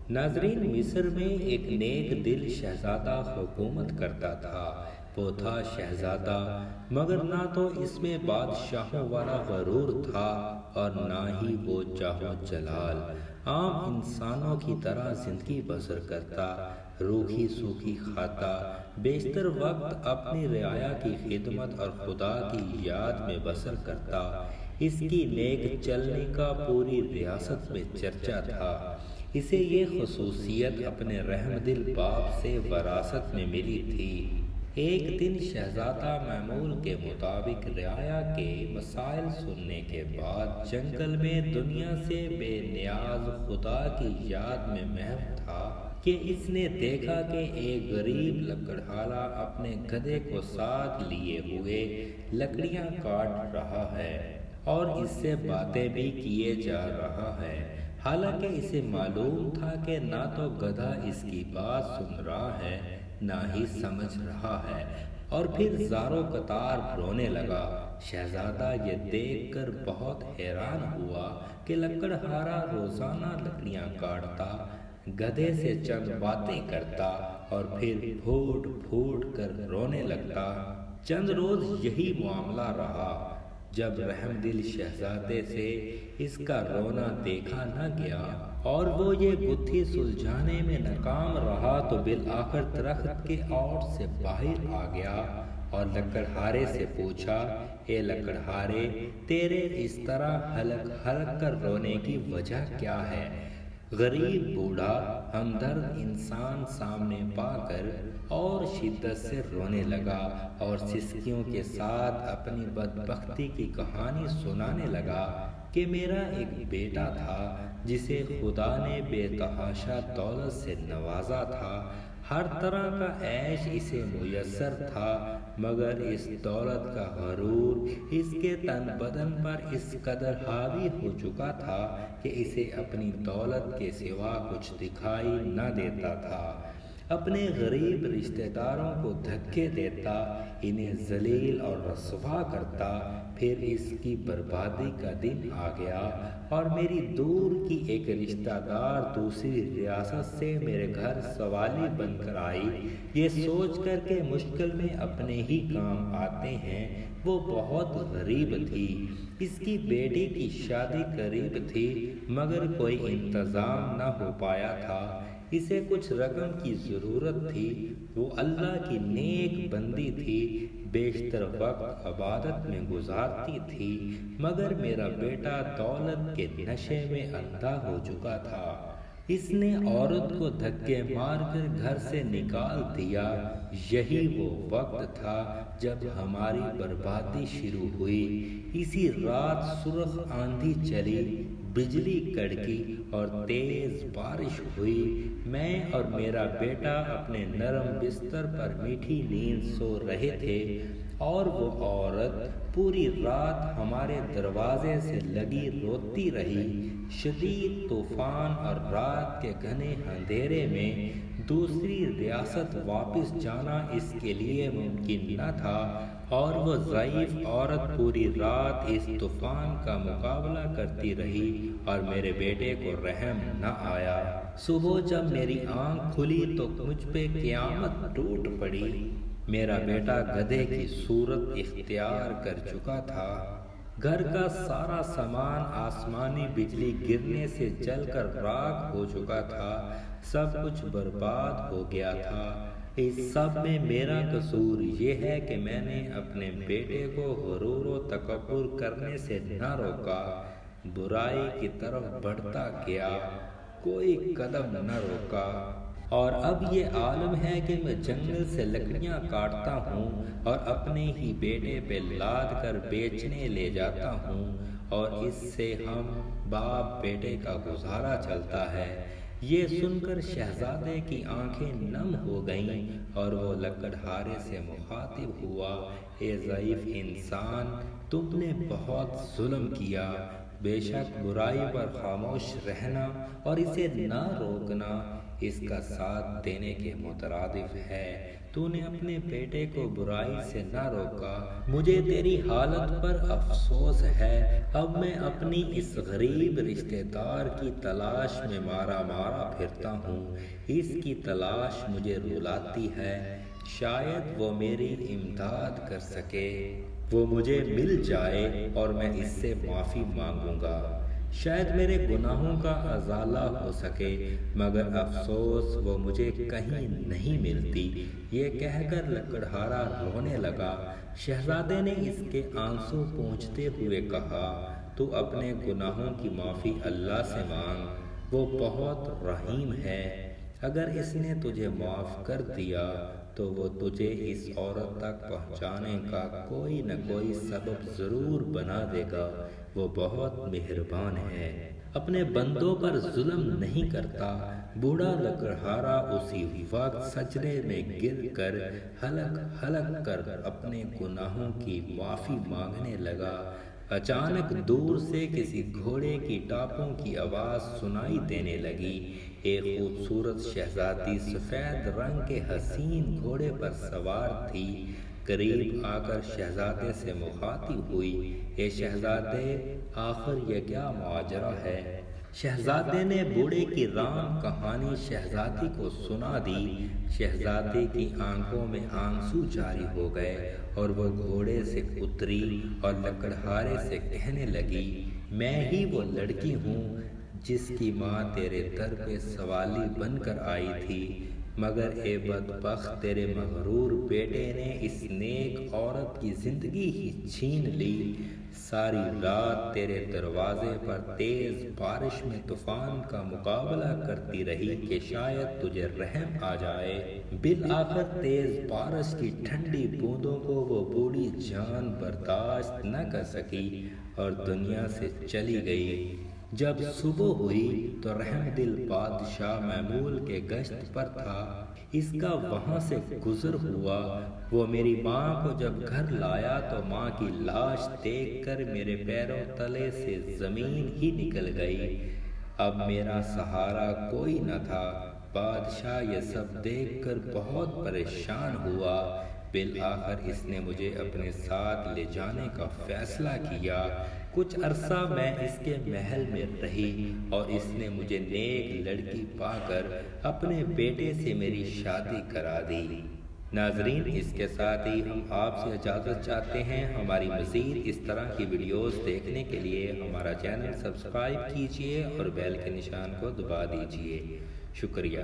ناظرین، مصر میں ایک نیک دل شہزادہ حکومت کرتا تھا۔ وہ تھا شہزادہ، مگر نہ تو اس میں بادشاہوں والا غرور تھا اور نہ ہی وہ جاہ و جلال۔ عام انسانوں کی طرح زندگی بسر کرتا، روکھی سوکھی کھاتا، بیشتر وقت اپنی رعایا کی خدمت اور خدا کی یاد میں بسر کرتا۔ اس کی نیک چلنے کا پوری ریاست میں چرچا تھا۔ اسے یہ خصوصیت اپنے رحم دل باپ سے وراثت میں ملی تھی۔ ایک دن شہزادہ معمول کے مطابق رعایا کے مسائل سننے کے بعد جنگل میں دنیا سے بے نیاز خدا کی یاد میں محو تھا کہ اس نے دیکھا کہ ایک غریب لکڑہارا اپنے گدھے کو ساتھ لیے ہوئے لکڑیاں کاٹ رہا ہے اور اس سے باتیں بھی کیے جا رہا ہے، حالانکہ اسے معلوم تھا کہ نہ تو گدھا اس کی بات سن رہا ہے نہ ہی سمجھ رہا ہے، اور پھر زاروں قطار رونے لگا۔ شہزادہ یہ دیکھ کر بہت حیران ہوا کہ لکڑہارا روزانہ لکڑیاں کاٹتا، گدھے سے چند باتیں کرتا اور پھر پھوٹ پھوٹ کر رونے لگتا۔ چند روز یہی معاملہ رہا۔ جب رحم دل شہزادے سے اس کا رونا دیکھا نہ گیا اور وہ یہ گتھی سلجھانے میں ناکام رہا تو بالآخر درخت کے اوٹ سے باہر آ گیا اور لکڑہارے سے پوچھا، اے لکڑہارے، تیرے اس طرح ہلک ہلک کر رونے کی وجہ کیا ہے؟ غریب بوڑھا ہمدرد انسان سامنے پا کر اور شدت سے رونے لگا اور سسکیوں کے ساتھ اپنی بدبختی کی کہانی سنانے لگا کہ میرا ایک بیٹا تھا جسے خدا نے بے تحاشا دولت سے نوازا تھا۔ ہر طرح کا عیش اسے میسر تھا، مگر اس دولت کا غرور اس کے تن بدن پر اس قدر حاوی ہو چکا تھا کہ اسے اپنی دولت کے سوا کچھ دکھائی نہ دیتا تھا۔ اپنے غریب رشتہ داروں کو دھکے دیتا، انہیں ذلیل اور رسوا کرتا۔ پھر اس کی بربادی کا دن آ گیا اور میری دور کی ایک رشتہ دار دوسری ریاست سے میرے گھر سوالی بن کر آئی، یہ سوچ کر کہ مشکل میں اپنے ہی کام آتے ہیں۔ وہ بہت غریب تھی، اس کی بیٹی کی شادی قریب تھی مگر کوئی انتظام نہ ہو پایا تھا۔ اسے کچھ رقم کی ضرورت تھی۔ وہ اللہ کی نیک بندی تھی، بیشتر وقت عبادت میں گزارتی تھی، مگر میرا بیٹا دولت کے نشے میں اندھا ہو چکا تھا۔ اس نے عورت کو دھکے مار کر گھر سے نکال دیا۔ یہی وہ وقت تھا جب ہماری بربادی شروع ہوئی۔ اسی رات سرخ آندھی چلی، بجلی کڑکی اور تیز بارش ہوئی۔ میں اور میرا بیٹا اپنے نرم بستر پر میٹھی نیند سو رہے تھے اور وہ عورت پوری رات ہمارے دروازے سے لگی روتی رہی۔ شدید طوفان اور رات کے گھنے اندھیرے میں دوسری ریاست واپس جانا اس کے لیے ممکن نہ تھا، اور وہ ضعیف عورت پوری رات اس طوفان کا مقابلہ کرتی رہی اور میرے بیٹے کو رحم نہ آیا۔ صبح جب میری آنکھ کھلی تو مجھ پہ قیامت ٹوٹ پڑی۔ میرا بیٹا گدھے کی صورت اختیار کر چکا تھا۔ گھر کا سارا سامان آسمانی بجلی گرنے سے جل کر راکھ ہو چکا تھا، سب کچھ برباد ہو گیا تھا۔ اس سب میں میرا قصور یہ ہے کہ میں نے اپنے بیٹے کو غرور و تکبر کرنے سے نہ روکا، برائی کی طرف بڑھتا گیا، کوئی قدم نہ روکا، اور اب یہ عالم ہے کہ میں جنگل سے لکڑیاں کاٹتا ہوں اور اپنے ہی بیٹے پہ لاد کر بیچنے لے جاتا ہوں، اور اس سے ہم باپ بیٹے کا گزارا چلتا ہے۔ یہ سن کر شہزادے کی آنکھیں نم ہو گئیں اور وہ لکڑہارے سے مخاطب ہوا، اے ضعیف انسان، تم نے بہت ظلم کیا، بے شک برائی پر خاموش رہنا اور اسے نہ روکنا اس کا ساتھ دینے کے مترادف ہے۔ تو نے اپنے بیٹے کو برائی سے نہ روکا، مجھے تیری حالت پر افسوس ہے۔ اب میں اپنی اس غریب رشتہ دار کی تلاش میں مارا پھرتا ہوں، اس کی تلاش مجھے رلاتی ہے۔ شاید وہ میری امداد کر سکے، وہ مجھے مل جائے اور میں اس سے معافی مانگوں گا، شاید میرے گناہوں کا ازالہ ہو سکے، مگر افسوس وہ مجھے کہیں نہیں ملتی۔ یہ کہہ کر لکڑہارا رونے لگا۔ شہزادے نے اس کے آنسو پونچھتے ہوئے کہا، تو اپنے گناہوں کی معافی اللہ سے مانگ، وہ بہت رحیم ہے۔ اگر اس نے تجھے معاف کر دیا تو وہ تجھے اس عورت تک پہنچانے کا کوئی نہ کوئی سبب ضرور بنا دے گا، وہ بہت مہربان ہے، اپنے بندوں پر ظلم نہیں کرتا۔ بوڑھا لکڑہارا اسی وقت سجدے میں گر کر ہلک ہلک کر اپنے گناہوں کی معافی مانگنے لگا۔ اچانک دور سے کسی گھوڑے کی ٹاپوں کی آواز سنائی دینے لگی۔ ایک خوبصورت شہزادی سفید رنگ کے حسین گھوڑے پر سوار تھی، قریب آ کر شہزادے سے مخاطب ہوئی، اے شہزادے، آخر یہ کیا ماجرا ہے؟ شہزادے نے بوڑھے کی رام کہانی شہزادی کو سنا دی۔ شہزادے کی آنکھوں میں آنسو جاری ہو گئے اور وہ گھوڑے سے اتری اور لکڑہارے سے کہنے لگی، میں ہی وہ لڑکی ہوں جس کی ماں تیرے در پہ سوالی بن کر آئی تھی، مگر اے بدبخت، تیرے مغرور بیٹے نے اس نیک عورت کی زندگی ہی چھین لی۔ ساری رات تیرے دروازے پر تیز بارش میں طوفان کا مقابلہ کرتی رہی کہ شاید تجھے رحم آ جائے۔ بالآخر تیز بارش کی ٹھنڈی بوندوں کو وہ بوڑھی جان برداشت نہ کر سکی اور دنیا سے چلی گئی۔ جب صبح ہوئی تو رحم دل بادشاہ معمول کے گشت پر تھا، اس کا وہاں سے گزر ہوا۔ وہ میری ماں کو جب گھر لایا تو ماں کی لاش دیکھ کر میرے پیروں تلے سے زمین ہی نکل گئی۔ اب میرا سہارا کوئی نہ تھا۔ بادشاہ یہ سب دیکھ کر بہت پریشان ہوا۔ بالآخر اس نے مجھے اپنے ساتھ لے جانے کا فیصلہ کیا۔ کچھ عرصہ میں اس کے محل میں رہی اور اس نے مجھے نیک لڑکی پا کر اپنے بیٹے سے میری شادی کرا دی۔ ناظرین، اس کے ساتھ ہی ہم آپ سے اجازت چاہتے ہیں۔ ہماری مزید اس طرح کی ویڈیوز دیکھنے کے لیے ہمارا چینل سبسکرائب کیجیے اور بیل کے نشان کو دبا دیجیے۔ شکریہ۔